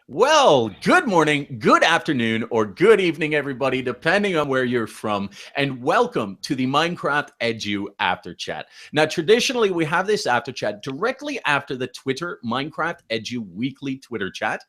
Well, good morning, good afternoon, or good evening, everybody, depending on where you're from, and welcome to the MinecraftEdu After Chat. Now, traditionally, we have this After Chat directly after the Twitter MinecraftEdu weekly Twitter chat,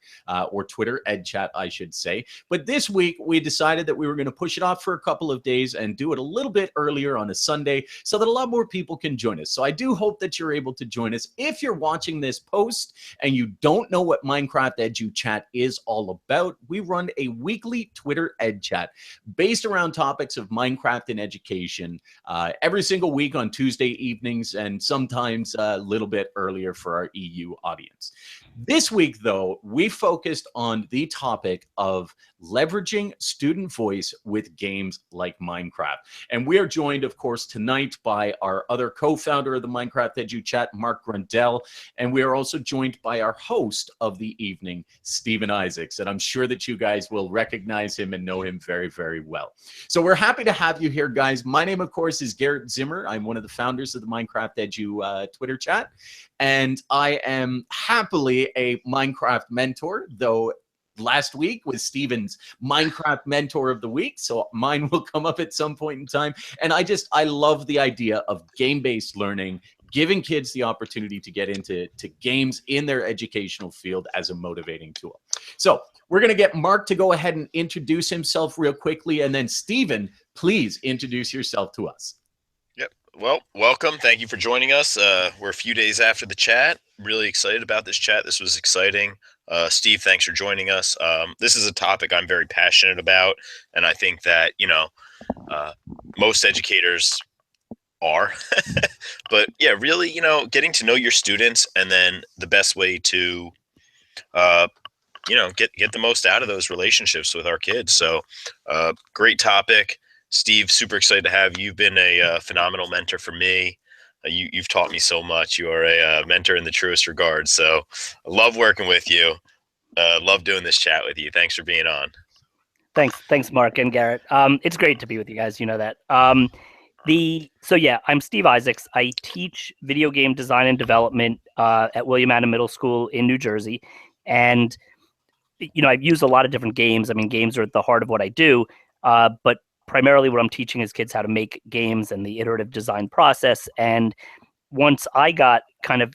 or Twitter EdChat, I should say. But this week, we decided that we were going to push it off for a couple of days and do it a little bit earlier on a Sunday so that a lot more people can join us. So I do hope that you're able to join us. If you're watching this post and you don't know what MinecraftEdu Chat is all about, we run a weekly Twitter Ed Chat based around topics of Minecraft and education every single week on Tuesday evenings and sometimes a little bit earlier for our EU audience. This week, though, we focused on the topic of leveraging student voice with games like Minecraft. And we are joined, of course, tonight by our other co-founder of the MinecraftEdu Chat, Mark Grundell. And we are also joined by our host of the evening, Stephen Isaacs. And I'm sure that you guys will recognize him and know him very, very well. So we're happy to have you here, guys. My name, of course, is Garrett Zimmer. I'm one of the founders of the MinecraftEdu Twitter chat. And I am happily a Minecraft mentor, though last week was Steven's Minecraft Mentor of the Week, so mine will come up at some point in time. And I love the idea of game-based learning, giving kids the opportunity to get into games in their educational field as a motivating tool. So we're going to get Mark to go ahead and introduce himself real quickly, and then Steven, please introduce yourself to us. Yep. Well, welcome. Thank you for joining us. We're a few days after the chat. Really excited about this chat. This was exciting. Steve, thanks for joining us. This is a topic I'm very passionate about, and I think that, most educators are. But yeah, really, getting to know your students and then the best way to, get the most out of those relationships with our kids. So great topic. Steve, super excited to have you. You've been a phenomenal mentor for me. You've taught me so much. You are a mentor in the truest regard. So I love working with you. Love doing this chat with you. Thanks for being on. Thanks, Mark and Garrett. It's great to be with you guys. You know that. So yeah, I'm Steve Isaacs. I teach video game design and development at William Adams Middle School in New Jersey, and I've used a lot of different games. I mean, games are at the heart of what I do, but primarily what I'm teaching is kids how to make games and the iterative design process. And once I got kind of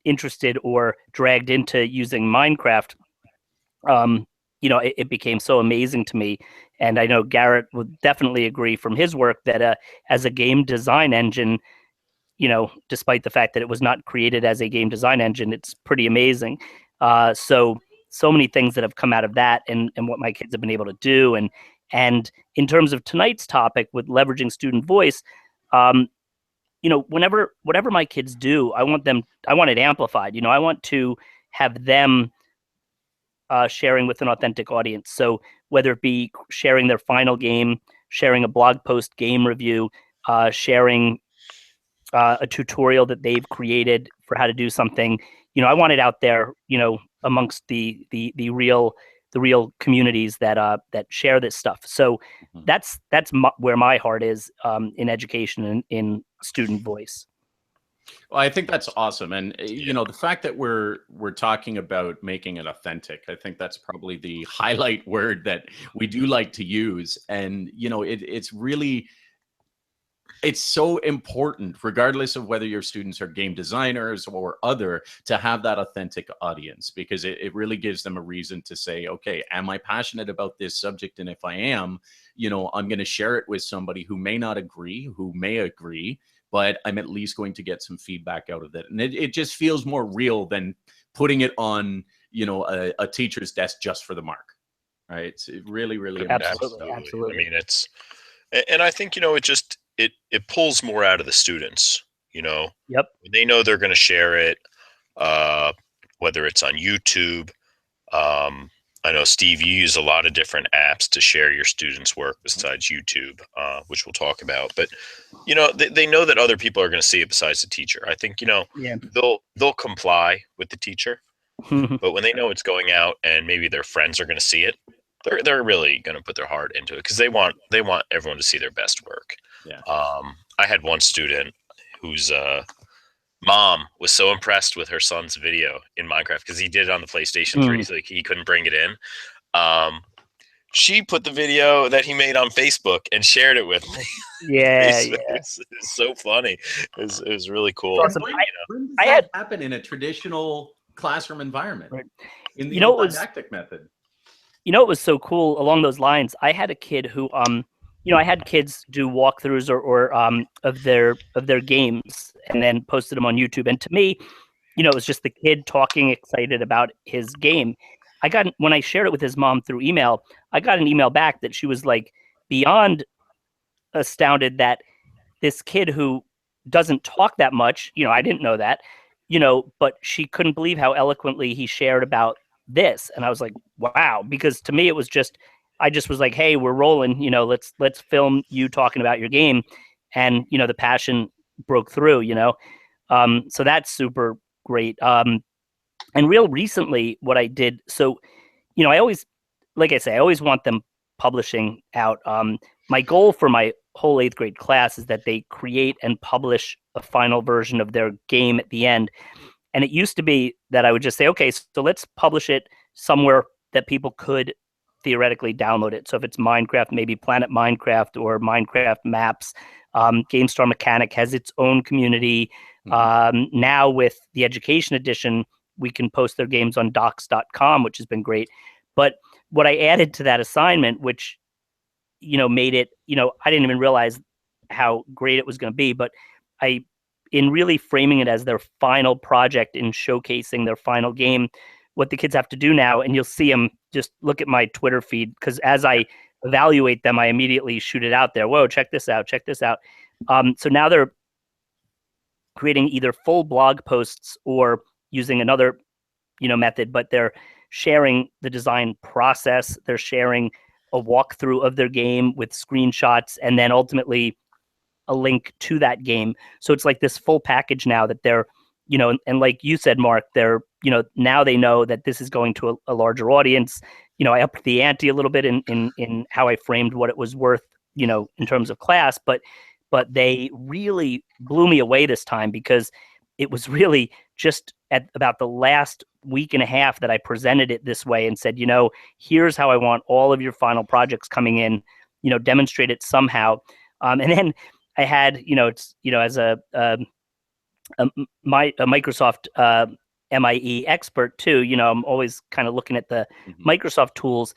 interested or dragged into using Minecraft, it became so amazing to me. And I know Garrett would definitely agree from his work that as a game design engine, despite the fact that it was not created as a game design engine, it's pretty amazing. So many things that have come out of that and what my kids have been able to do. And in terms of tonight's topic with leveraging student voice, whatever my kids do, I want it amplified. I want to have them sharing with an authentic audience. So whether it be sharing their final game, sharing a blog post game review, sharing a tutorial that they've created for how to do something, I want it out there, amongst the real communities that share this stuff. So that's where my heart is in education and in student voice. Well, I think that's awesome. And, the fact that we're talking about making it authentic, I think that's probably the highlight word that we do like to use. And, it's so important, regardless of whether your students are game designers or other, to have that authentic audience, because it really gives them a reason to say, okay, am I passionate about this subject? And if I am, I'm going to share it with somebody who may not agree, who may agree, but I'm at least going to get some feedback out of it. And it just feels more real than putting it on, a teacher's desk just for the mark. Right. It's really, really Absolutely. I mean, and I think, it pulls more out of the students, Yep. They know they're going to share it, whether it's on YouTube. I know, Steve, you use a lot of different apps to share your students' work besides YouTube, which we'll talk about. But, they know that other people are going to see it besides the teacher. I think, they'll comply with the teacher. But when they know it's going out and maybe their friends are going to see it, they're really going to put their heart into it because they want everyone to see their best work. Yeah. I had one student who's mom was so impressed with her son's video in Minecraft because he did it on the PlayStation 3, so he couldn't bring it in. She put the video that he made on Facebook and shared it with me. Yeah, It was so funny. It was really cool. Awesome. When does I that had happen in a traditional classroom environment? Right. In the You know, it was didactic method? you know, it was so cool along those lines. I had a kid who, you know, I had kids do walkthroughs or of their games and then posted them on YouTube. And to me, you know, it was just the kid talking excited about his game. When I shared it with his mom through email, I got an email back that she was like beyond astounded that this kid who doesn't talk that much, you know, I didn't know that, you know, but she couldn't believe how eloquently he shared about this. And I was like, wow, because to me it was just I just was like, hey, we're rolling, you know, let's film you talking about your game. And, you know, the passion broke through, you know. So that's super great. And real recently what I did, so, you know, I always, like I say, I always want them publishing out. My goal for my whole 8th grade class is that they create and publish a final version of their game at the end. And it used to be that I would just say, okay, so let's publish it somewhere that people could theoretically download it. So if it's Minecraft, maybe Planet Minecraft or Minecraft Maps. GameStar Mechanic has its own community. Now with the Education Edition, we can post their games on docs.com, which has been great. But what I added to that assignment, which, you know, made it, you know, I didn't even realize how great it was going to be, but in really framing it as their final project in showcasing their final game, what the kids have to do now, and you'll see them, just look at my Twitter feed, because as I evaluate them, I immediately shoot it out there. Whoa, check this out, check this out. So now they're creating either full blog posts or using another, you know, method, but they're sharing the design process. They're sharing a walkthrough of their game with screenshots, and then ultimately a link to that game. So it's like this full package now that they're, you know, and like you said, Mark, they're, you know, now they know that this is going to a larger audience. You know, I upped the ante a little bit in how I framed what it was worth, you know, in terms of class, but they really blew me away this time, because it was really just at about the last week and a half that I presented it this way and said, you know, here's how I want all of your final projects coming in, you know, demonstrate it somehow. And then I had, you know, it's, you know, as a Microsoft MIE expert too, you know, I'm always kind of looking at the Microsoft tools.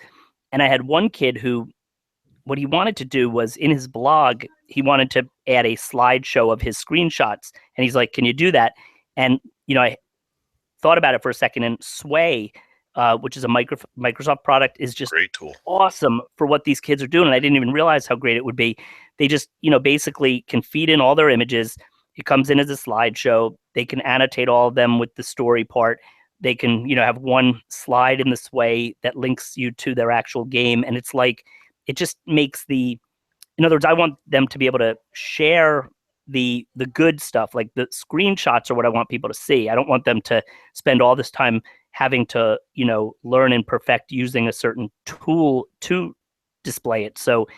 And I had one kid who, what he wanted to do was, in his blog, he wanted to add a slideshow of his screenshots. And he's like, can you do that? And, you know, I thought about it for a second, and Sway, which is a Microsoft product, is just great tool, awesome for what these kids are doing. And I didn't even realize how great it would be. They just, you know, basically can feed in all their images. It comes in as a slideshow. They can annotate all of them with the story part. They can, you know, have one slide in the Sway that links you to their actual game. And it's like, it just makes in other words, I want them to be able to share the good stuff, like the screenshots are what I want people to see. I don't want them to spend all this time having to, you know, learn and perfect using a certain tool to display it. So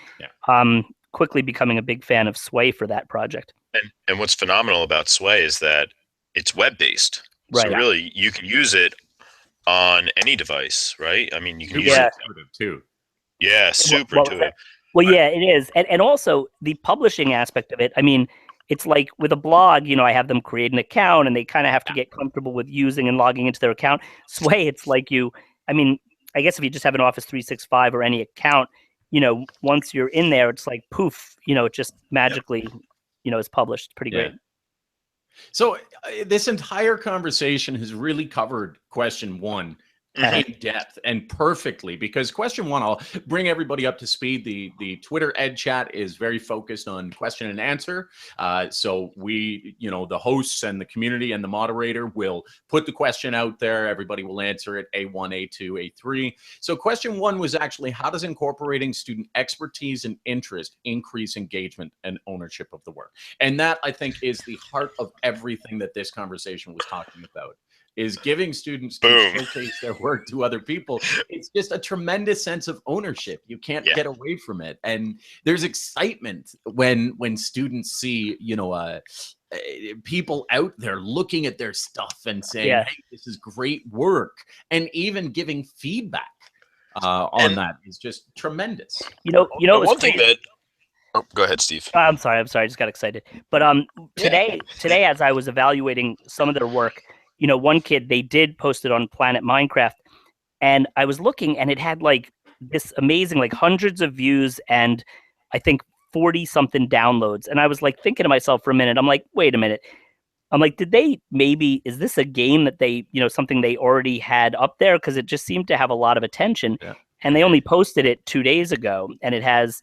quickly becoming a big fan of Sway for that project. and what's phenomenal about Sway is that it's web-based. Right. So really, you can use it on any device, right? I mean, you can use it too. Yeah, super intuitive. Well, yeah, it is. And also the publishing aspect of it. I mean, it's like with a blog, you know, I have them create an account and they kind of have to get comfortable with using and logging into their account. Sway, it's like I mean, I guess if you just have an Office 365 or any account, you know, once you're in there, it's like poof, you know, it just magically, you know, is published. It's pretty great. So this entire conversation has really covered question one in depth and perfectly, because question one, I'll bring everybody up to speed. The Twitter EdChat is very focused on question and answer. So we, you know, the hosts and the community and the moderator will put the question out there. Everybody will answer it, A1, A2, A3. So question one was actually, how does incorporating student expertise and interest increase engagement and ownership of the work? And that, I think, is the heart of everything that this conversation was talking about. is giving students to Boom. showcase their work to other people. It's just a tremendous sense of ownership. You can't get away from it. And there's excitement when students see, people out there looking at their stuff and saying, hey, this is great work, and even giving feedback on that is just tremendous. One thing that go ahead, Steve. I'm sorry, I just got excited. But today as I was evaluating some of their work, one kid, they did post it on Planet Minecraft, and I was looking, and it had like this amazing, like hundreds of views and I think 40 something downloads. And I was like thinking to myself for a minute, I'm like, wait a minute. I'm like, is this a game that they, something they already had up there? Because it just seemed to have a lot of attention. Yeah. And they only posted it 2 days ago, and it has,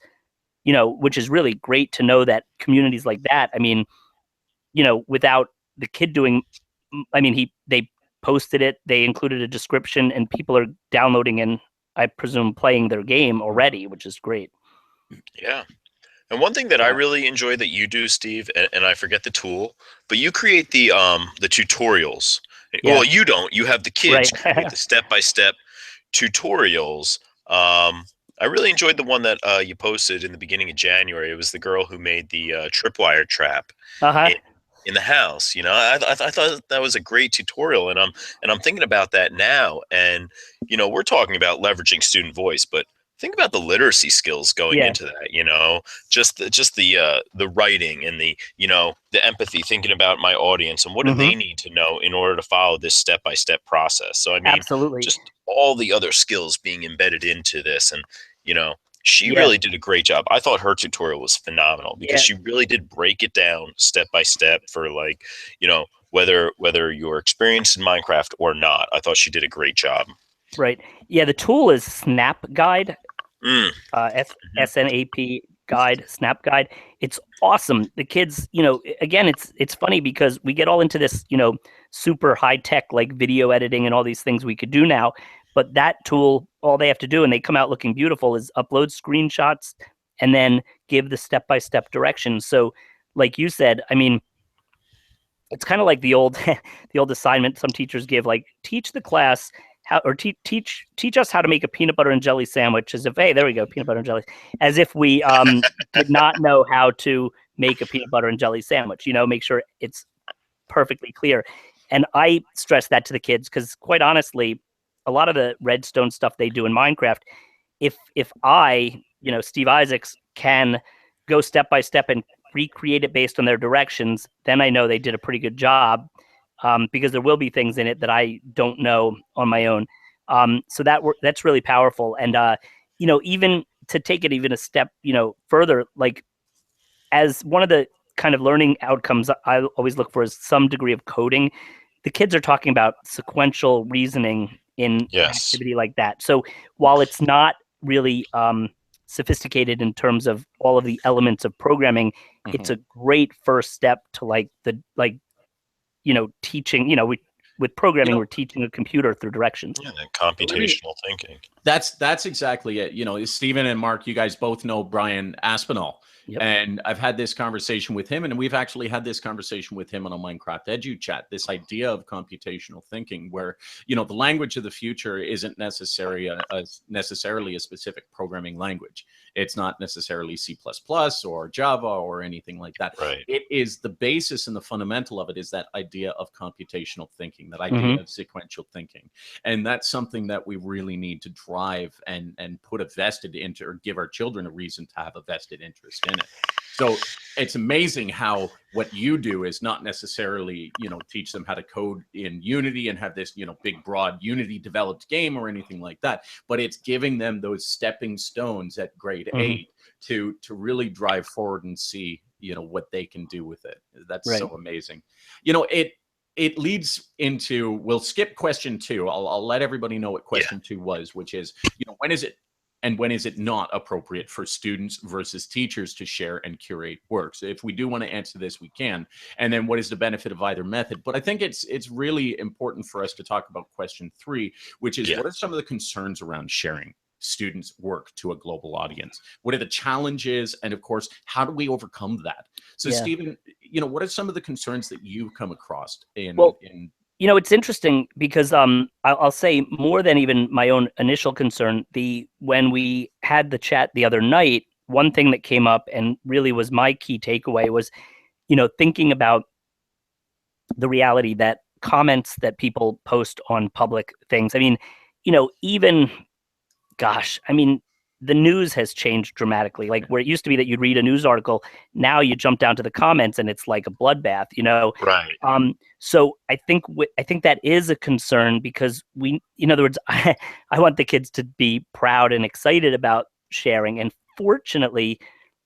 which is really great to know that communities like that, I mean, without the kid doing, they posted it, they included a description, and people are downloading and I presume playing their game already, which is great. Yeah. And one thing that I really enjoy that you do, Steve, and I forget the tool, but you create the tutorials. Yeah. Well, you don't. You have the kids create the step-by-step tutorials. I really enjoyed the one that you posted in the beginning of January. It was the girl who made the tripwire trap in the house. I thought that was a great tutorial, and I'm thinking about that now. And we're talking about leveraging student voice, but think about the literacy skills going into that. Just the writing and the empathy, thinking about my audience and what do they need to know in order to follow this step-by-step process. So I mean, absolutely, just all the other skills being embedded into this. And she really did a great job. I thought her tutorial was phenomenal because she really did break it down step by step for like, whether you're experienced in Minecraft or not. I thought she did a great job. Right. Yeah, the tool is Snap Guide. SNAP Guide, Snap Guide. It's awesome. The kids, again, it's funny because we get all into this, super high tech like video editing and all these things we could do now. But that tool, all they have to do, and they come out looking beautiful, is upload screenshots and then give the step-by-step directions. So, like you said, I mean, it's kind of like the old assignment some teachers give, like teach the class how, or teach us how to make a peanut butter and jelly sandwich, as if, hey, there we go, peanut butter and jelly, as if we did not know how to make a peanut butter and jelly sandwich. Make sure it's perfectly clear. And I stress that to the kids because, quite honestly, a lot of the redstone stuff they do in Minecraft, if I, Steve Isaacs, can go step by step and recreate it based on their directions, then I know they did a pretty good job, because there will be things in it that I don't know on my own. So that's really powerful. And even to take it even a step further, like as one of the kind of learning outcomes I always look for is some degree of coding. The kids are talking about sequential reasoning in an activity like that. So while it's not really sophisticated in terms of all of the elements of programming, it's a great first step to teaching. With programming, we're teaching a computer through directions. Yeah, and computational thinking. That's exactly it. Stephen and Mark, you guys both know Brian Aspinall. Yep. And I've had this conversation with him, and we've actually had this conversation with him on a MinecraftEdu chat, this idea of computational thinking, where, the language of the future isn't necessarily a specific programming language. It's not necessarily C++ or Java or anything like that. Right. It is the basis and the fundamental of it is that idea of computational thinking, that idea of sequential thinking. And that's something that we really need to drive and put a vested into, or give our children a reason to have a vested interest in it. So it's amazing how what you do is not necessarily, teach them how to code in Unity and have this, big, broad Unity developed game or anything like that. But it's giving them those stepping stones at grade 8 to really drive forward and see, what they can do with it. That's so amazing. It leads into, we'll skip question 2. I'll let everybody know what question 2 was, which is, when is it not appropriate for students versus teachers to share and curate work? So if we do want to answer this, we can. And then what is the benefit of either method? But I think it's really important for us to talk about question 3, which is what are some of the concerns around sharing students' work to a global audience? What are the challenges? And of course, how do we overcome that? So Stephen, what are some of the concerns that you've come across in You know, it's interesting because I'll say more than even my own initial concern. When we had the chat the other night, one thing that came up and really was my key takeaway was, you know, thinking about the reality that comments that people post on public things. I mean, you know, even gosh, I mean, the news has changed dramatically. Like where it used to be that you'd read a news article, now you jump down to the comments and it's like a bloodbath, you know? Right. So I think that is a concern because in other words, I want the kids to be proud and excited about sharing. And fortunately,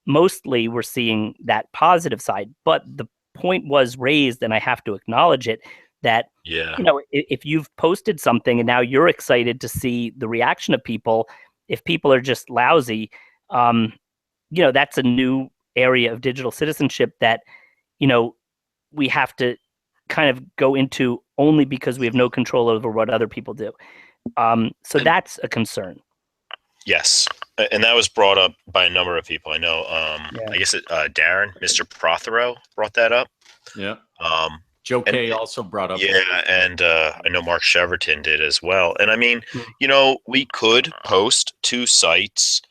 mostly we're seeing that positive side. But the point was raised, and I have to acknowledge it, that Yeah. you know, if you've posted something and now you're excited to see the reaction of people, if people are just lousy, you know, that's a new area of digital citizenship that, you know, we have to kind of go into only because we have no control over what other people do. So that's a concern. Yes. And that was brought up by a number of people. I know, Yeah. I guess Darren, Mr. Prothero brought that up. Yeah. Joe K also brought up. Yeah, and I know Mark Cheverton did as well. And I mean, Hmm. you know, we could post to sites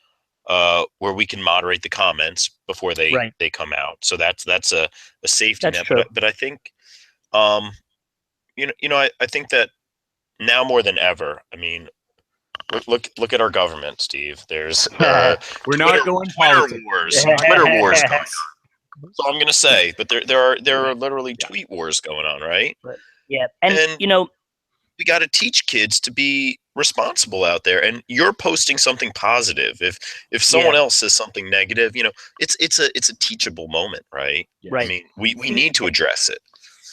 where we can moderate the comments before they Right. come out. So that's a safety That's net. true. But I think, I think that now more than ever, I mean, look at our government, Steve. There's We're not going Twitter politics. wars, Twitter wars going on. So I'm gonna say, but there are literally tweet wars going on, right? But, yeah, and you know, we got to teach kids to be responsible out there. And you're posting something positive. If someone else says something negative, you know, it's a teachable moment, right? Right. I mean, we need to address it.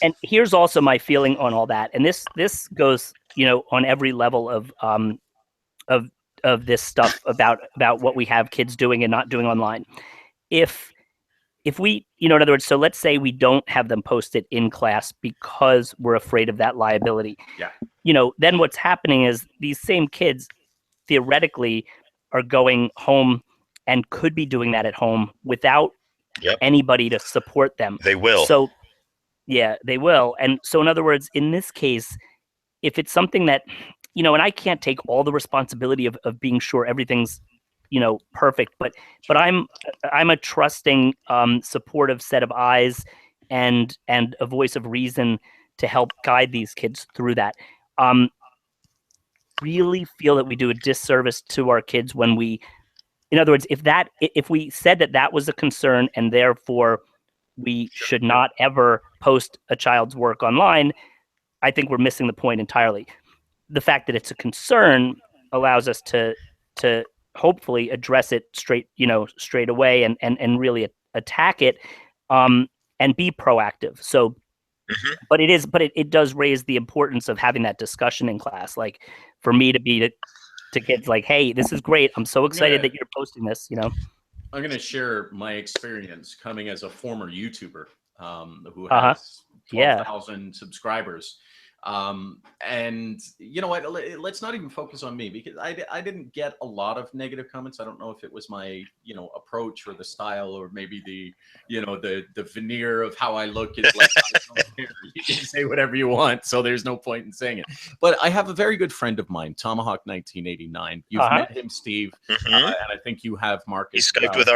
And here's also my feeling on all that, and this goes, you know, on every level of this stuff about what we have kids doing and not doing online. If we, you know, in other words, so let's say we don't have them posted in class because we're afraid of that liability. Yeah. You know, then what's happening is these same kids theoretically are going home and could be doing that at home without anybody to support them. They will. So yeah, they will. And so in other words, in this case, if it's something that, you know, and I can't take all the responsibility of being sure everything's, you know, perfect, but I'm a trusting, supportive set of eyes and a voice of reason to help guide these kids through that. Really feel that we do a disservice to our kids when we, in other words, if we said that was a concern and therefore we should not ever post a child's work online, I think we're missing the point entirely. The fact that it's a concern allows us to hopefully address it straight away and really attack it, and be proactive. So, but it does raise the importance of having that discussion in class. Like for me to be to kids like, hey, this is great. I'm so excited that you're posting this, you know. I'm going to share my experience coming as a former YouTuber who has 12,000 subscribers. And you know what, let's not even focus on me because I didn't get a lot of negative comments. I don't know if it was my, you know, approach or the style or maybe the, you know, the veneer of how I look is like, you can say whatever you want. So there's no point in saying it. But I have a very good friend of mine, Tomahawk 1989. You've met him, Steve. And I think you have Marcus. He Skyped with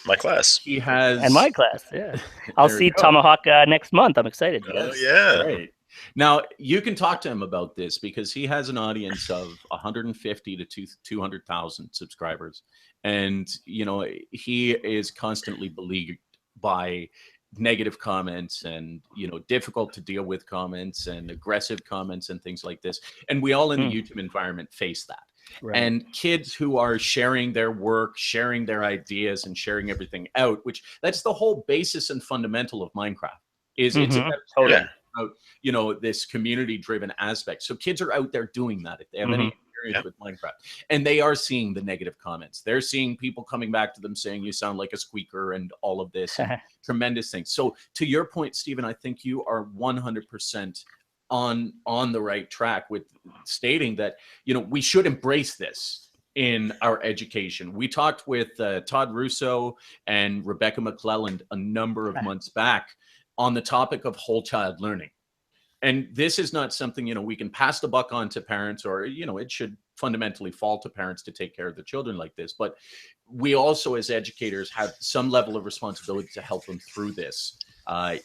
my class. He has. And my class, yeah. I'll see Tomahawk next month. I'm excited. Oh, yeah. Great. Now, you can talk to him about this because he has an audience of 150 to 200,000 subscribers. And, you know, he is constantly beleaguered by negative comments and, you know, difficult to deal with comments and aggressive comments and things like this. And we all in the YouTube environment face that. Right. And kids who are sharing their work, sharing their ideas and sharing everything out, which that's the whole basis and fundamental of Minecraft is it's about about, you know, this community driven aspect. So kids are out there doing that if they have any experience with Minecraft, and they are seeing the negative comments. They're seeing people coming back to them saying you sound like a squeaker and all of this tremendous things. So to your point, Stephen, I think you are 100% on the right track with stating that, you know, we should embrace this in our education. We talked with Todd Russo and Rebecca McClelland a number of months back on the topic of whole child learning. And this is not something, we can pass the buck on to parents, or, it should fundamentally fall to parents to take care of the children like this. But we also, as educators, have some level of responsibility to help them through this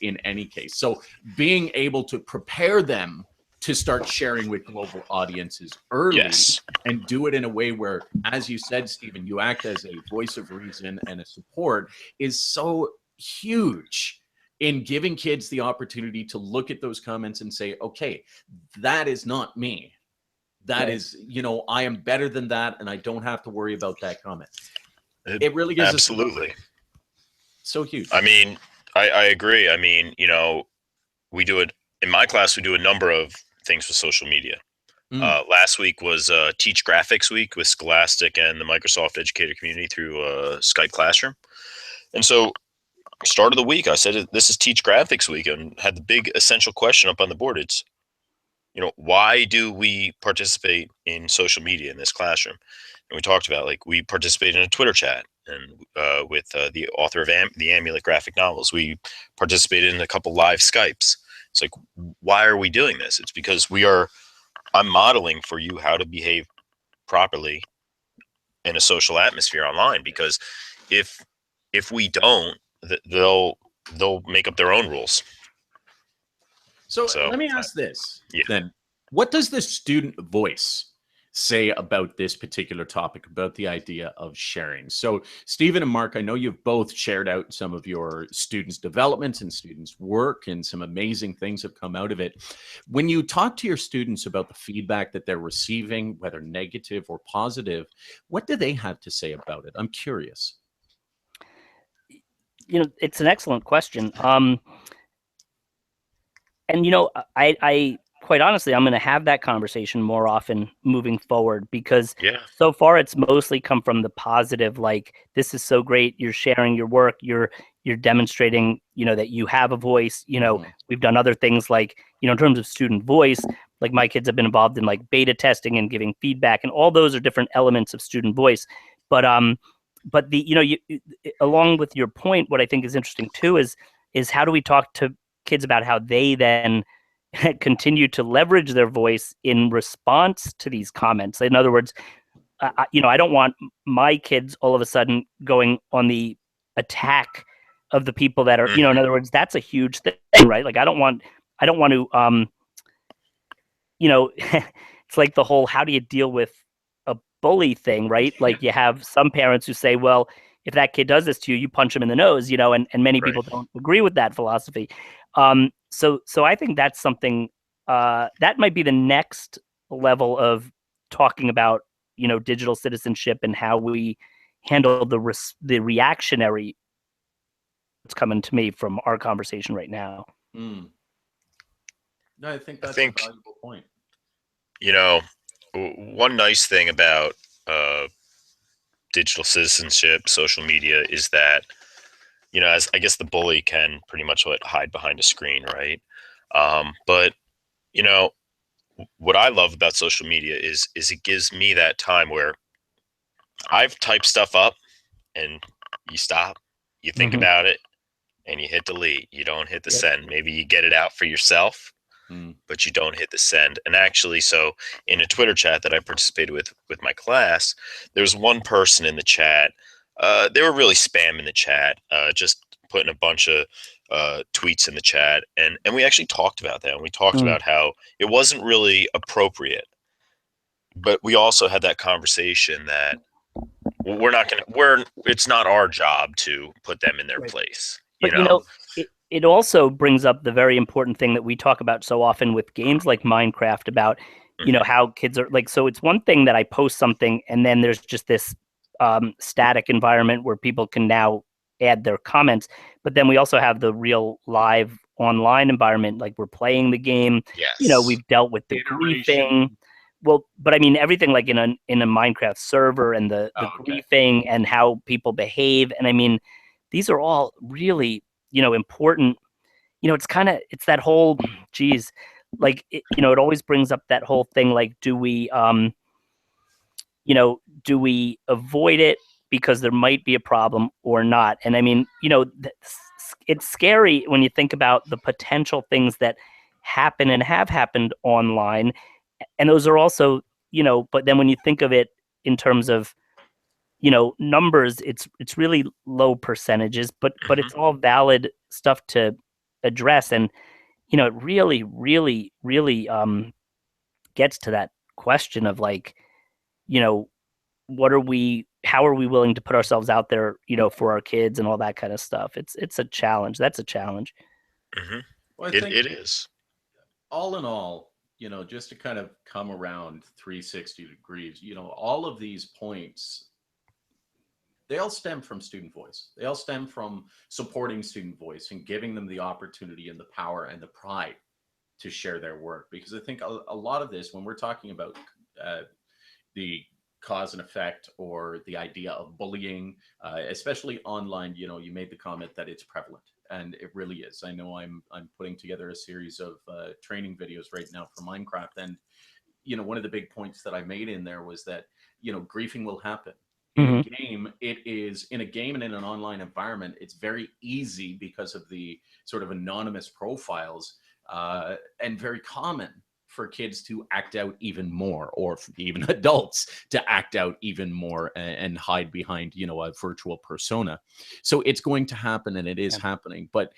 in any case. So being able to prepare them to start sharing with global audiences early, Yes. and do it in a way where, as you said, Stephen, you act as a voice of reason and a support, is so huge in giving kids the opportunity to look at those comments and say, okay, that is not me. That is, I am better than that, and I don't have to worry about that comment. It really gives absolutely us so huge. I mean, I agree. I mean, we do it in my class. We do a number of things with social media. Last week was Teach Graphics Week with Scholastic and the Microsoft educator community through Skype Classroom. And so, start of the week, I said, this is Teach Graphics Week, and had the big essential question up on the board. It's, why do we participate in social media in this classroom? And we talked about, like, we participate in a Twitter chat, and with the author of the Amulet graphic novels. We participated in a couple live Skypes. It's like, why are we doing this? It's because I'm modeling for you how to behave properly in a social atmosphere online. Because if we don't, they'll make up their own rules. So let me ask this then. What does the student voice say about this particular topic, about the idea of sharing? So Stephen and Mark, I know you've both shared out some of your students' developments and students' work, and some amazing things have come out of it. When you talk to your students about the feedback that they're receiving, whether negative or positive, what do they have to say about it? I'm curious. It's an excellent question. And I quite honestly, I'm going to have that conversation more often moving forward, because so far it's mostly come from the positive. Like, this is so great. You're sharing your work. You're demonstrating, that you have a voice. We've done other things like, in terms of student voice, like my kids have been involved in like beta testing and giving feedback, and all those are different elements of student voice. But the, along with your point, what I think is interesting too is how do we talk to kids about how they then continue to leverage their voice in response to these comments. In other words, I don't want my kids all of a sudden going on the attack of the people that are, in other words, that's a huge thing, right? Like, I don't want to, it's like the whole, how do you deal with a bully thing, right? Like, you have some parents who say, well, if that kid does this to you, you punch him in the nose, and many people don't agree with that philosophy. So I think that's something that might be the next level of talking about, digital citizenship and how we handle the reactionary that's coming to me from our conversation right now. No, I think that's a valuable point. One nice thing about digital citizenship, social media, is that, as I guess the bully can pretty much hide behind a screen, right? But what I love about social media is it gives me that time where I've typed stuff up, and you stop, you think about it, and you hit delete. You don't hit the send. Maybe you get it out for yourself, but you don't hit the send. And actually, so in a Twitter chat that I participated with my class, there's one person in the chat. They were really spamming the chat, just putting a bunch of tweets in the chat, and we actually talked about that. And we talked about how it wasn't really appropriate, but we also had that conversation that it's not our job to put them in their place. But it also brings up the very important thing that we talk about so often with games like Minecraft about, how kids are like, so it's one thing that I post something and then there's just this static environment where people can now add their comments. But then we also have the real live online environment, like we're playing the game. We've dealt with the griefing. Well, but I mean, everything like in a Minecraft server and the griefing and how people behave. And I mean, these are all really, important. It's that whole, like, it always brings up that whole thing. Like, do we avoid it because there might be a problem or not? And I mean, it's scary when you think about the potential things that happen and have happened online. And those are also, but then when you think of it in terms of, numbers, it's really low percentages, but it's all valid stuff to address. And, it really, really, really gets to that question of like, how are we willing to put ourselves out there, for our kids and all that kind of stuff. It's a challenge. That's a challenge. Well, I think It is. All in all, just to kind of come around 360 degrees, all of these points, they all stem from student voice. They all stem from supporting student voice and giving them the opportunity and the power and the pride to share their work. Because I think a lot of this, when we're talking about the cause and effect or the idea of bullying, especially online, you made the comment that it's prevalent, and it really is. I know I'm putting together a series of training videos right now for Minecraft, and one of the big points that I made in there was that griefing will happen in a game. It is in a game and in an online environment. It's very easy because of the sort of anonymous profiles, and very common for kids to act out even more, or for even adults to act out even more and hide behind, a virtual persona. So it's going to happen, and it is happening. But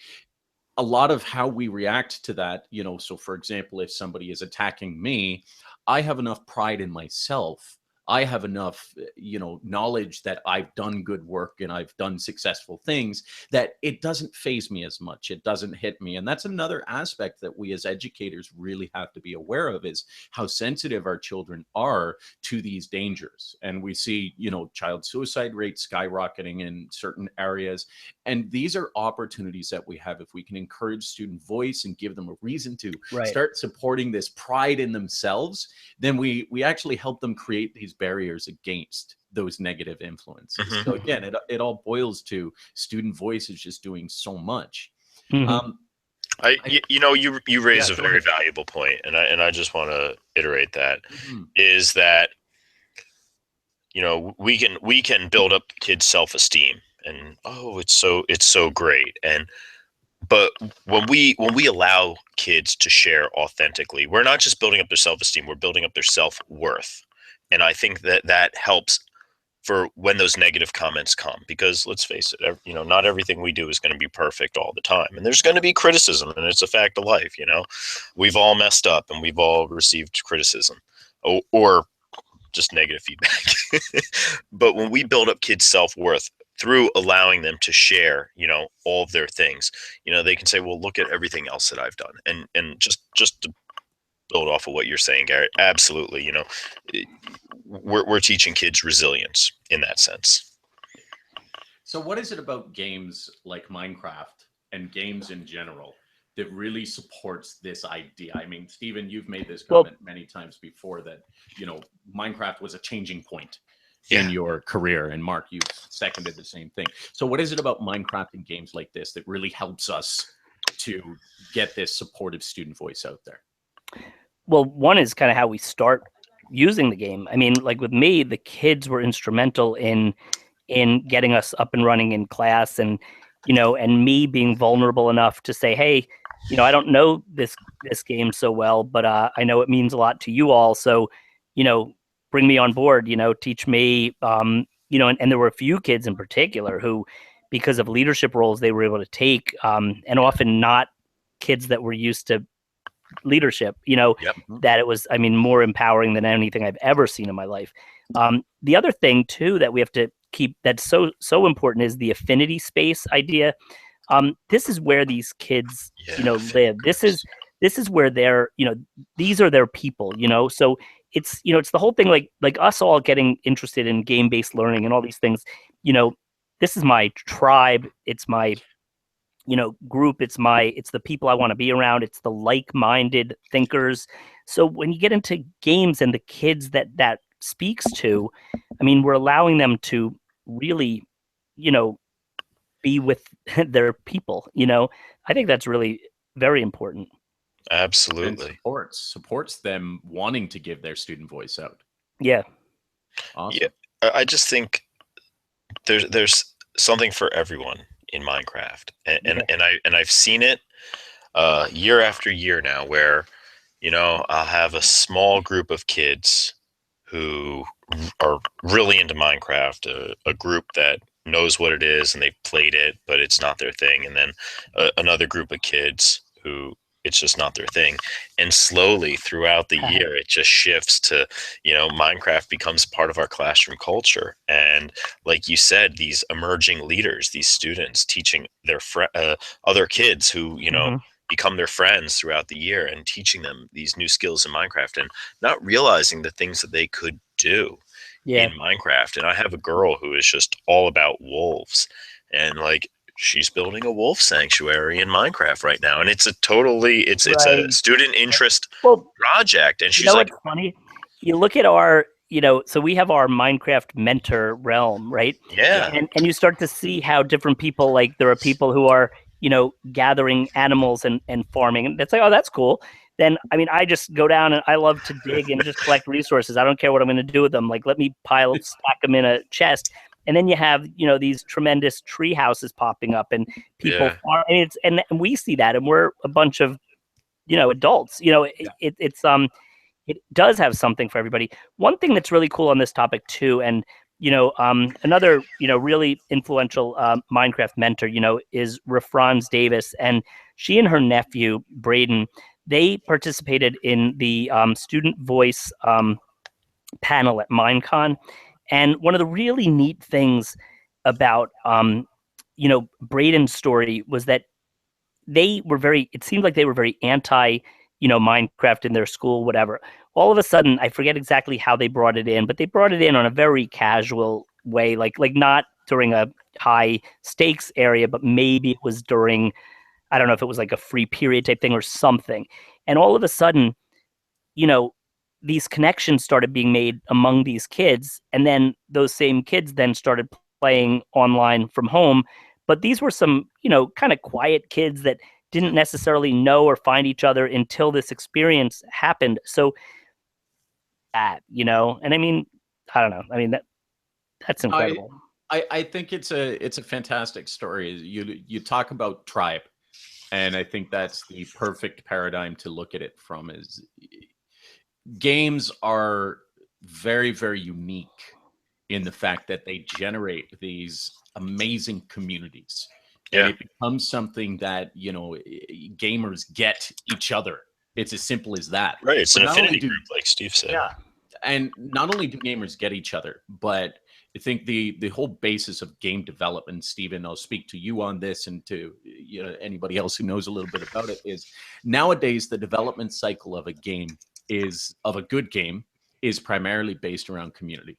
a lot of how we react to that, so for example, if somebody is attacking me, I have enough pride in myself. I have enough, knowledge that I've done good work and I've done successful things, that it doesn't faze me as much. It doesn't hit me. And that's another aspect that we as educators really have to be aware of, is how sensitive our children are to these dangers. And we see, child suicide rates skyrocketing in certain areas. And these are opportunities that we have. If we can encourage student voice and give them a reason to start supporting this pride in themselves, then we actually help them create these barriers against those negative influences. So again, it all boils to student voice is just doing so much. You raise a very valuable point, and I just want to iterate that, is that we can build up kids' self-esteem, and it's so great, but when we allow kids to share authentically, we're not just building up their self-esteem, we're building up their self-worth. And I think that helps for when those negative comments come, because let's face it, not everything we do is going to be perfect all the time. And there's going to be criticism, and it's a fact of life. We've all messed up and we've all received criticism or just negative feedback. But when we build up kids' self-worth through allowing them to share, all of their things, they can say, well, look at everything else that I've done. And just to build off of what you're saying, Gary, absolutely. We're teaching kids resilience in that sense. So what is it about games like Minecraft and games in general that really supports this idea? I mean, Stephen, you've made this comment many times before that, Minecraft was a changing point in your career. And Mark, you've seconded the same thing. So what is it about Minecraft and games like this that really helps us to get this supportive student voice out there? Well, one is kind of how we start using the game. I mean, like with me, the kids were instrumental in getting us up and running in class, and and me being vulnerable enough to say, hey, I don't know this game so well, but I know it means a lot to you all, so bring me on board, teach me, and there were a few kids in particular who, because of leadership roles they were able to take, and often not kids that were used to leadership, that it was, more empowering than anything I've ever seen in my life. The other thing too that we have to keep, that's so important, is the affinity space idea. This is where these kids, live. This is where they're, these are their people, so it's, it's the whole thing, like us all getting interested in game-based learning and all these things, this is my tribe. It's my, group. It's the people I want to be around. It's the like-minded thinkers. So when you get into games and the kids that speaks to, we're allowing them to really, be with their people. I think that's really very important. Absolutely. And supports them wanting to give their student voice out. Yeah. Awesome. Yeah. I just think there's something for everyone in Minecraft, and I've seen it. year after year now where, I'll have a small group of kids who are really into Minecraft, a group that knows what it is and they've played it, but it's not their thing. And then another group of kids who it's just not their thing. And slowly throughout the year, it just shifts to, Minecraft becomes part of our classroom culture. And like you said, these emerging leaders, these students teaching their other kids who, become their friends throughout the year and teaching them these new skills in Minecraft and not realizing the things that they could do in Minecraft. And I have a girl who is just all about wolves, and like she's building a wolf sanctuary in Minecraft right now. And it's a student interest project. And she's like, what's funny? You look at our, so we have our Minecraft mentor realm, right? Yeah. And you start to see how different people, like there are people who are, gathering animals and farming. And it's like, oh, that's cool. Then, I mean, I just go down and I love to dig and just collect resources. I don't care what I'm going to do with them. Like, let me stack them in a chest. And then you have, these tremendous tree houses popping up and people farm. And we see that, and we're a bunch of, adults. It does have something for everybody. One thing that's really cool on this topic too, and another really influential Minecraft mentor, is Refrans Davis, and she and her nephew Braden, they participated in the student voice panel at Minecon. And one of the really neat things about Braden's story was that it seemed like they were very anti, Minecraft in their school, whatever. All of a sudden, I forget exactly how they brought it in, but they brought it in on a very casual way, like not during a high stakes area, but maybe it was during, I don't know if it was like a free period type thing or something. And all of a sudden, these connections started being made among these kids. And then those same kids then started playing online from home. But these were some, kind of quiet kids that didn't necessarily know or find each other until this experience happened. So and I mean, I don't know. I mean, that's incredible. I think it's a fantastic story. You talk about tribe, and I think that's the perfect paradigm to look at it from. Is games are very, very unique in the fact that they generate these amazing communities. Yeah. And it becomes something that, gamers get each other. It's as simple as that. Right. It's an affinity group, like Steve said. Yeah. And not only do gamers get each other, but I think the whole basis of game development, Stephen, I'll speak to you on this and to anybody else who knows a little bit about it, is nowadays the development cycle of a good game is primarily based around community.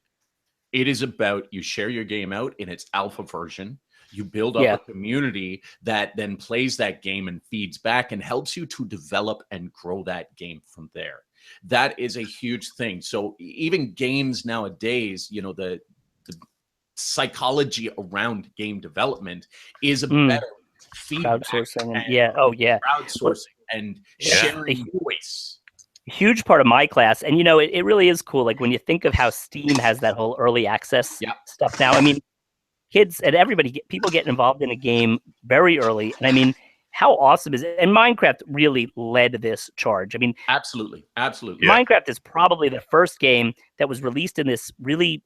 It is about you share your game out in its alpha version. You build up a community that then plays that game and feeds back and helps you to develop and grow that game from there. That is a huge thing. So even games nowadays, the psychology around game development is a better feedback. Crowdsourcing. Crowdsourcing and sharing voice. Huge part of my class. And, it really is cool. Like when you think of how Steam has that whole early access stuff now, I mean, kids and people get involved in a game very early. And I mean, how awesome is it? And Minecraft really led this charge. I mean, absolutely. Minecraft is probably the first game that was released in this really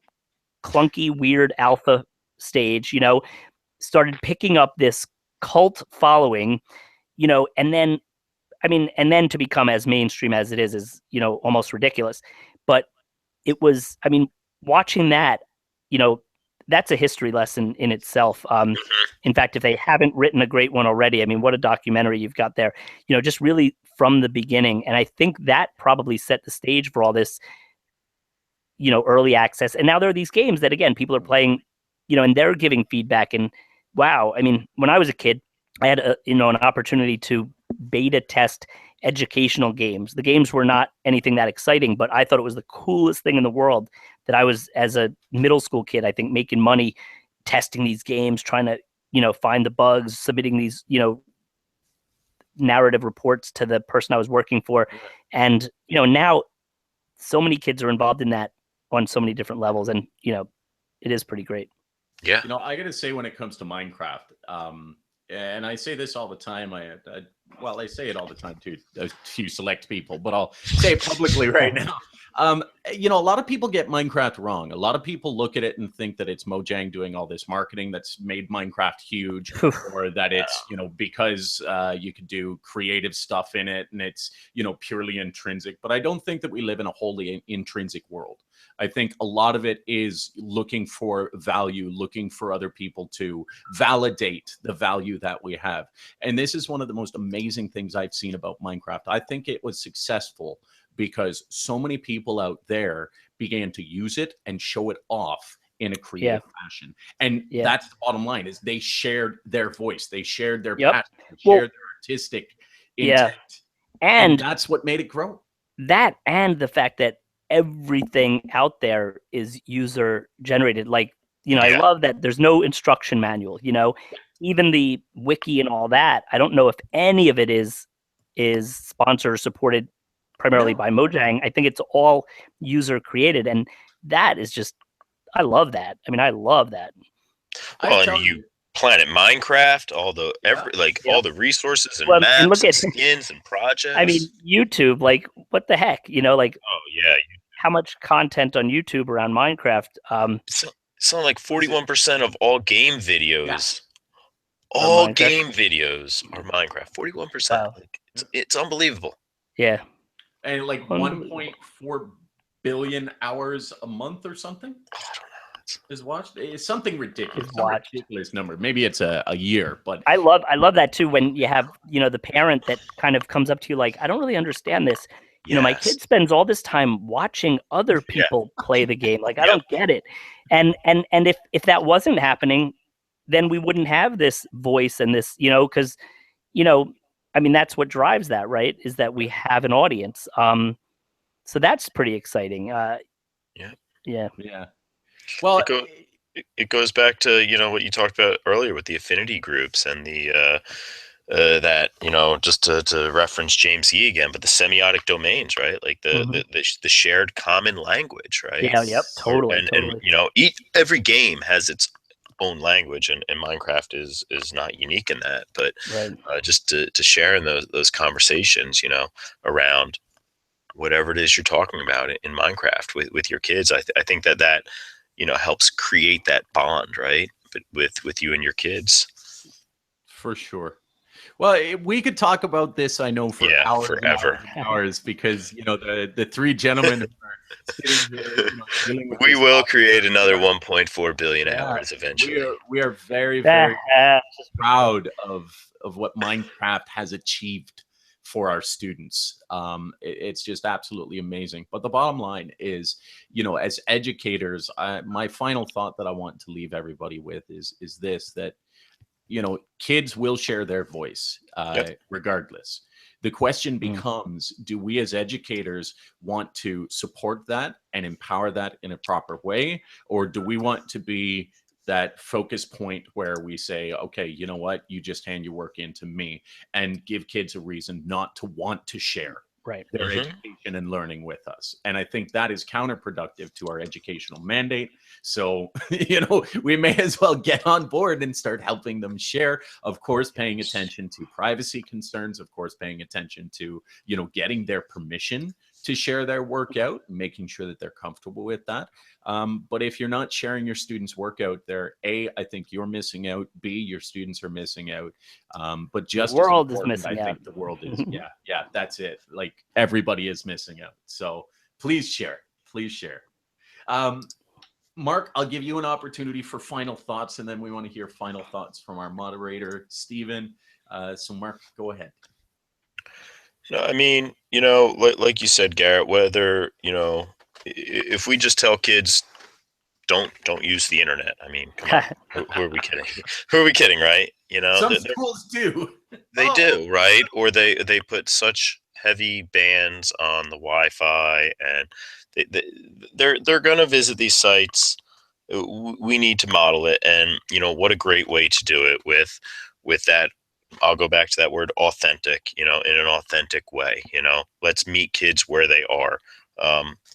clunky, weird alpha stage, started picking up this cult following, and then to become as mainstream as it is, almost ridiculous. But it was, I mean, watching that, that's a history lesson in itself. In fact, if they haven't written a great one already, I mean, what a documentary you've got there, just really from the beginning. And I think that probably set the stage for all this, early access. And now there are these games that, again, people are playing, and they're giving feedback. And wow, I mean, when I was a kid, I had an opportunity to beta test educational games. The games were not anything that exciting, but I thought it was the coolest thing in the world that I was, as a middle school kid, I think, making money testing these games, trying to, find the bugs, submitting these, narrative reports to the person I was working for. And, now so many kids are involved in that on so many different levels. And, it is pretty great. Yeah. I got to say, when it comes to Minecraft, and I say this all the time, well, I say it all the time to a few select people, but I'll say it publicly right now. You know, a lot of people get Minecraft wrong. A lot of people look at it and think that it's Mojang doing all this marketing that's made Minecraft huge, or that it's, you know, because you could do creative stuff in it and it's, you know, purely intrinsic. But I don't think that we live in a wholly intrinsic world. I think a lot of it is looking for value, looking for other people to validate the value that we have. And this is one of the most amazing things I've seen about Minecraft. I think it was successful because so many people out there began to use it and show it off in a creative fashion. And that's the bottom line, is they shared their voice. They shared their passion. They shared their artistic intent. And that's what made it grow. That, and the fact that everything out there is user generated. Like, you know, I love that there's no instruction manual, you know, even the wiki and all that. I don't know if any of it is sponsored or supported primarily by Mojang. I think it's all user created. And that is just, I love that. I mean, I love that. Well, and you Planet Minecraft, all the all the resources and maps and, look at, skins and projects. I mean, YouTube, like, what the heck, you know, like, oh yeah, how much content on YouTube around Minecraft? It's only like 41% of all game videos. All game videos are Minecraft. 41%. Wow. Like, it's unbelievable. Yeah. And like 1.4 billion hours a month or something. I don't know. Is watched. It's something ridiculous. Some ridiculous number. Maybe it's a year, but I love that too. When you have, you know, the parent that kind of comes up to you like, I don't really understand this. You know, my kid spends all this time watching other people play the game. Like, I don't get it. And if that wasn't happening, then we wouldn't have this voice and this, you know, because, you know, I mean, that's what drives that, right? Is that we have an audience. So that's pretty exciting. Yeah. Well, it goes back to, you know, what you talked about earlier with the affinity groups and the that, you know, just to reference James Yee again, but the semiotic domains, right? Like the shared common language, right? Yeah, yep, totally. And you know, every game has its own language, and Minecraft is not unique in that. But just to share in those conversations, you know, around whatever it is you're talking about in Minecraft with your kids, I think that you know, helps create that bond, right? But with you and your kids. For sure. Well, we could talk about this, I know, for hours forever. And hours, because, you know, the three gentlemen are sitting here, you know, dealing with we will create another 1.4 billion hours eventually. We are very, very proud of what Minecraft has achieved for our students. It's just absolutely amazing. But the bottom line is, you know, as educators, my final thought that I want to leave everybody with is this, that, you know, kids will share their voice regardless. The question becomes, do we as educators want to support that and empower that in a proper way? Or do we want to be that focus point where we say, okay, you know what, you just hand your work in to me, and give kids a reason not to want to share their education and learning with us? And I think that is counterproductive to our educational mandate. So, you know, we may as well get on board and start helping them share, of course, paying attention to privacy concerns, of course, paying attention to, you know, getting their permission to share their workout, making sure that they're comfortable with that. But if you're not sharing your students' workout there, A, I think you're missing out. B, your students are missing out. But just the world is missing out. I think the world is, that's it. Like, everybody is missing out. So please share. Please share. Mark, I'll give you an opportunity for final thoughts, and then we want to hear final thoughts from our moderator, Stephen. So Mark, go ahead. No, I mean, you know, like you said, Garrett, whether, you know, if we just tell kids, don't use the internet. I mean, come on, who are we kidding? Who are we kidding, right? You know, some schools do. They do, right? Or they put such heavy bans on the Wi-Fi, and they're going to visit these sites. We need to model it, and you know, what a great way to do it with that. I'll go back to that word, authentic, you know, in an authentic way. You know, let's meet kids where they are.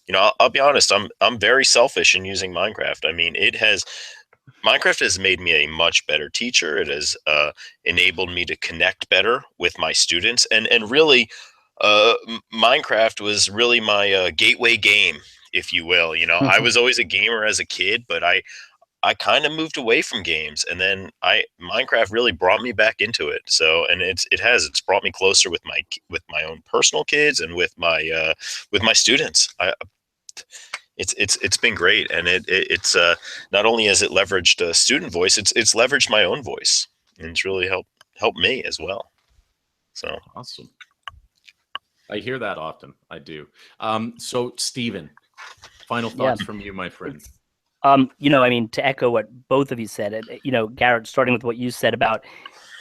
You know, I'll be honest, I'm very selfish in using Minecraft. I mean, it has Minecraft has made me a much better teacher. It has enabled me to connect better with my students, and really, Minecraft was really my gateway game, if you will. You know, I was always a gamer as a kid, but I kind of moved away from games, and then Minecraft really brought me back into it. So, and it's brought me closer with my own personal kids and with my students. It's been great, and it's not only has it leveraged a student voice, it's leveraged my own voice, and it's really helped me as well. So awesome. I hear that often. I do. So Stephen, final thoughts from you, my friend. You know, I mean, to echo what both of you said, you know, Garrett, starting with what you said about,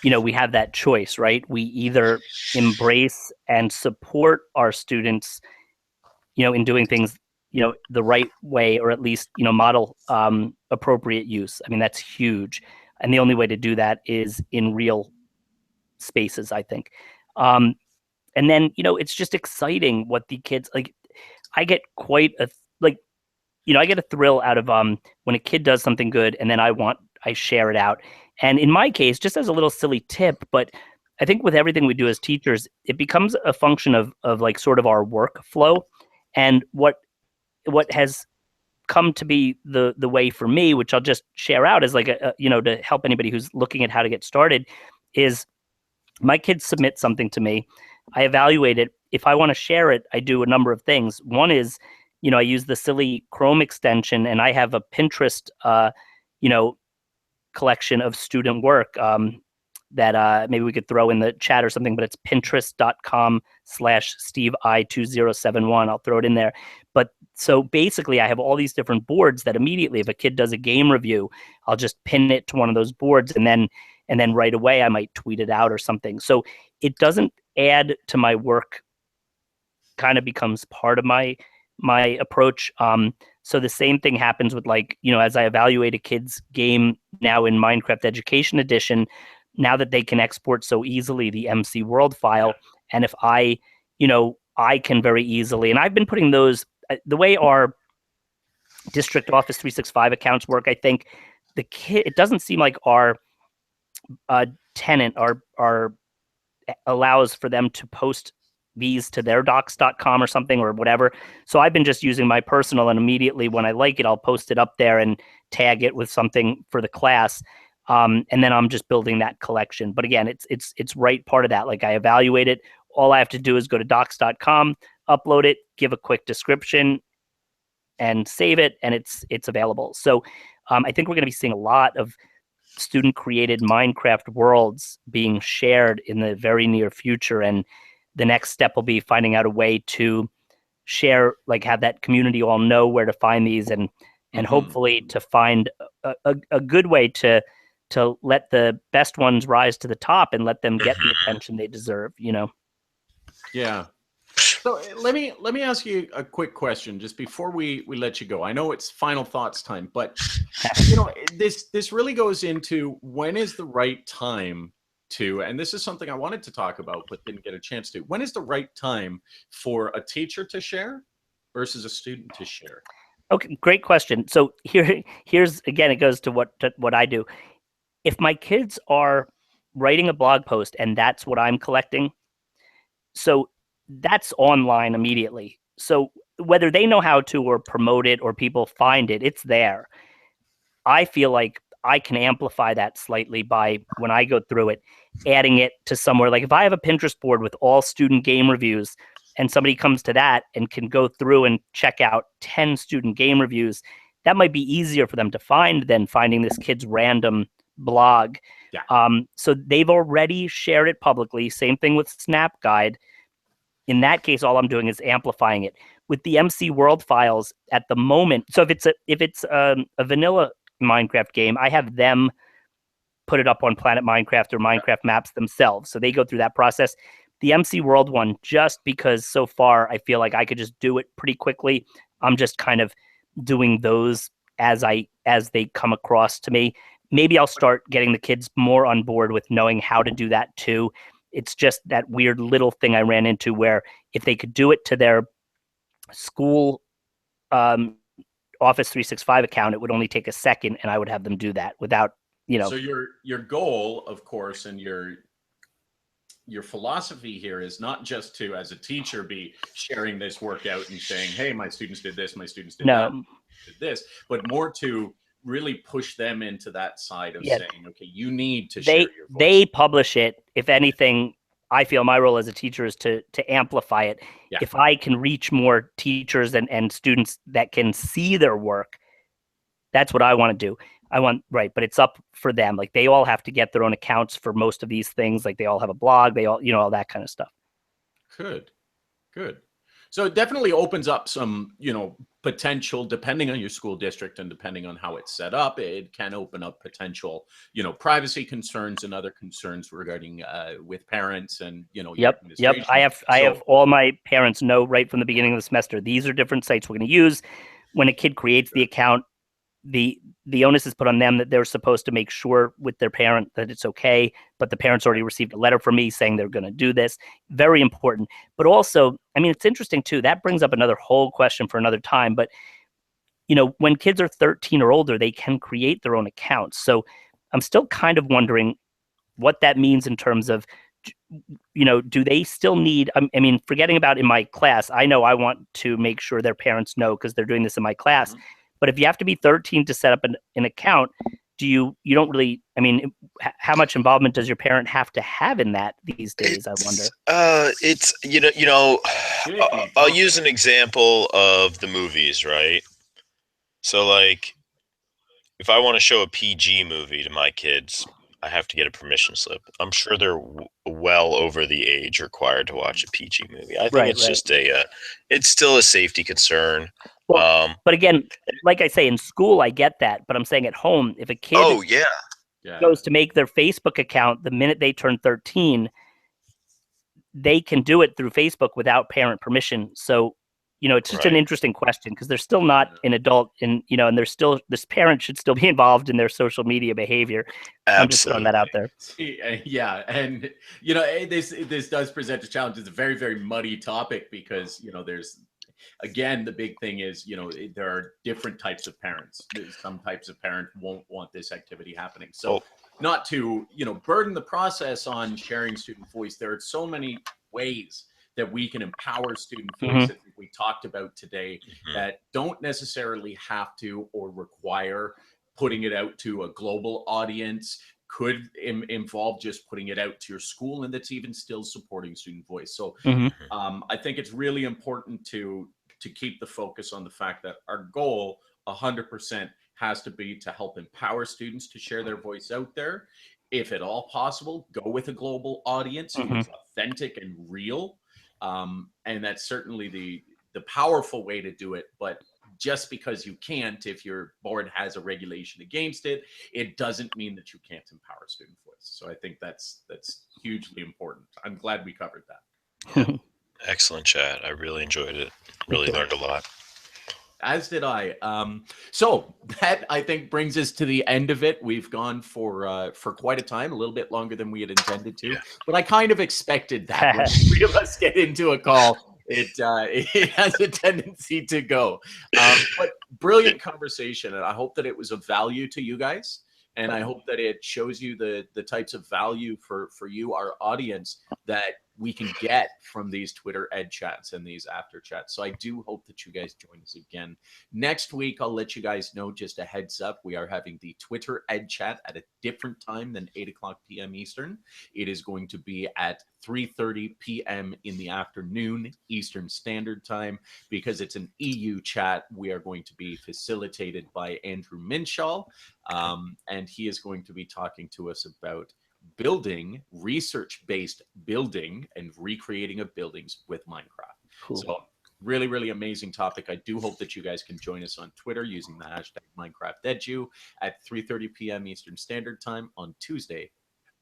you know, we have that choice, right? We either embrace and support our students, you know, in doing things, you know, the right way, or at least, you know, model appropriate use. I mean, that's huge. And the only way to do that is in real spaces, I think. And then, you know, it's just exciting what the kids, like, I get quite a, like, you know, I get a thrill out of when a kid does something good and then I share it out. And in my case, just as a little silly tip, but I think with everything we do as teachers, it becomes a function of like sort of our workflow. And what has come to be the way for me, which I'll just share out as like a you know, to help anybody who's looking at how to get started, is my kids submit something to me. I evaluate it. If I want to share it, I do a number of things. One is, you know, I use the silly Chrome extension, and I have a Pinterest, you know, collection of student work that maybe we could throw in the chat or something, but it's pinterest.com/SteveI2071. I'll throw it in there. But so basically I have all these different boards that immediately, if a kid does a game review, I'll just pin it to one of those boards, and then right away I might tweet it out or something. So it doesn't add to my work, kind of becomes part of my approach. So the same thing happens with, like, you know, as I evaluate a kid's game now in Minecraft Education Edition, now that they can export so easily the MC World file, and if I, you know, I can very easily, and I've been putting those, the way our district Office 365 accounts work, I think the kid, it doesn't seem like our tenant, our allows for them to post these to their docs.com or something or whatever. So I've been just using my personal, and immediately when I like it, I'll post it up there and tag it with something for the class. And then I'm just building that collection. But again, it's right part of that. Like, I evaluate it. All I have to do is go to docs.com, upload it, give a quick description, and save it, and it's available. So I think we're going to be seeing a lot of student created Minecraft worlds being shared in the very near future. And the next step will be finding out a way to share, like, have that community all know where to find these, and hopefully to find a good way to let the best ones rise to the top and let them get the attention they deserve, you know? Yeah. So let me ask you a quick question just before we let you go. I know it's final thoughts time, but you know, this really goes into when is the right time to, and this is something I wanted to talk about but didn't get a chance to. When is the right time for a teacher to share versus a student to share? Okay, great question. So here's again, it goes to what I do. If my kids are writing a blog post and that's what I'm collecting, so that's online immediately. So whether they know how to or promote it or people find it, it's there. I feel like I can amplify that slightly by, when I go through it, adding it to somewhere. Like, if I have a Pinterest board with all student game reviews and somebody comes to that and can go through and check out 10 student game reviews, that might be easier for them to find than finding this kid's random blog. Yeah. So they've already shared it publicly. Same thing with Snap Guide. In that case, all I'm doing is amplifying it. With the MC World files at the moment, so if it's a vanilla Minecraft game, I have them put it up on Planet Minecraft or Minecraft Maps themselves. So they go through that process. The MC World one, just because so far I feel like I could just do it pretty quickly, I'm just kind of doing those as they come across to me. Maybe I'll start getting the kids more on board with knowing how to do that too. It's just that weird little thing I ran into where if they could do it to their school Office 365 account, it would only take a second, and I would have them do that without, So your goal, of course, and your philosophy here is not just to, as a teacher, be sharing this workout and saying, hey, my students did this, my students did that, did this, but more to really push them into that side of saying, okay, you need to share your voice. They publish it. If anything, I feel my role as a teacher is to amplify it. Yeah. If I can reach more teachers and students that can see their work, that's what I want to do. But it's up for them. Like, they all have to get their own accounts for most of these things. Like, they all have a blog, they all, all that kind of stuff. Good. So it definitely opens up some, potential, depending on your school district and depending on how it's set up, it can open up potential, privacy concerns and other concerns regarding with parents and, Yep. I have all my parents know right from the beginning of the semester, these are different sites we're going to use. When a kid creates the account, the onus is put on them that they're supposed to make sure with their parent that it's okay, but the parents already received a letter from me saying they're going to do this. Very important. But also, I mean, it's interesting too, that brings up another whole question for another time, but when kids are 13 or older, they can create their own accounts. So I'm still kind of wondering what that means in terms of, do they still need, I mean, forgetting about in my class, I know I want to make sure their parents know because they're doing this in my class. Mm-hmm. But if you have to be 13 to set up an account, you don't really, I mean, how much involvement does your parent have to have in that these days? I wonder. It's, I'll use an example of the movies, right? So, like, if I want to show a PG movie to my kids, I have to get a permission slip. I'm sure they're well over the age required to watch a PG movie. I think it's just it's still a safety concern. Well, but again, like I say, in school, I get that. But I'm saying at home, if a kid goes to make their Facebook account the minute they turn 13, they can do it through Facebook without parent permission. So, it's just an interesting question because they're still not an adult, and this parent should still be involved in their social media behavior. Absolutely. I'm just throwing that out there. Yeah, and this does present a challenge. It's a very, very muddy topic because there's, again, the big thing is, there are different types of parents. Some types of parents won't want this activity happening. So not to, burden the process on sharing student voice, there are so many ways that we can empower student voice that we talked about today that don't necessarily have to or require putting it out to a global audience, could involve just putting it out to your school, and that's even still supporting student voice. So I think it's really important to keep the focus on the fact that our goal 100% has to be to help empower students to share their voice out there. If at all possible, go with a global audience who is authentic and real. And that's certainly the powerful way to do it. But just because you can't, if your board has a regulation against it, it doesn't mean that you can't empower student voice. So I think that's hugely important. I'm glad we covered that. Excellent chat. I really enjoyed it. Really learned a lot. As did I. So that, I think, brings us to the end of it. We've gone for quite a time, a little bit longer than we had intended to, but I kind of expected that. When the three of us get into a call, it has a tendency to go. But brilliant conversation, and I hope that it was of value to you guys. And I hope that it shows you the types of value for you, our audience, that we can get from these Twitter Ed Chats and these After Chats. So I do hope that you guys join us again. Next week, I'll let you guys know, just a heads up, we are having the Twitter Ed Chat at a different time than 8:00 p.m. Eastern. It is going to be at 3:30 p.m. in the afternoon Eastern Standard Time. Because it's an EU chat, we are going to be facilitated by Andrew Minshaw, and he is going to be talking to us about building, research-based building, and recreating of buildings with Minecraft. Cool. So really, really amazing topic. I do hope that you guys can join us on Twitter using the hashtag MinecraftEdu at 3:30 p.m. Eastern Standard Time on Tuesday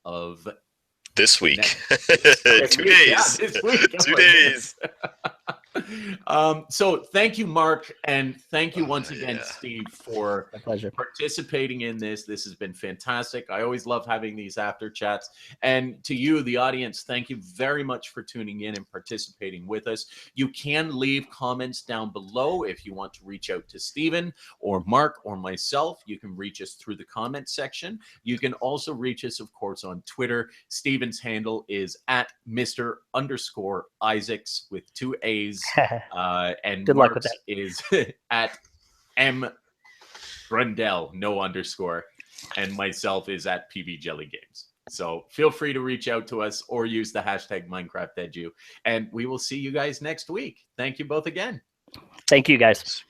of this week. 2 days. Yeah, this week. 2 days. So thank you, Mark, and thank you once again, Yeah. Steve, for My pleasure. participating in this. This has been fantastic. I always love having these after chats. And to you, the audience, thank you very much for tuning in and participating with us. You can leave comments down below if you want to reach out to Steven or Mark or myself. You can reach us through the comment section. You can also reach us, of course, on Twitter. Steven's handle is at Mr_Isaacs with 2 A's. And Good luck with Mark's is at M Brundell, no underscore, and myself is at PB Jelly Games. So feel free to reach out to us or use the hashtag MinecraftEdu, and we will see you guys next week. Thank you both again. Thank you, guys.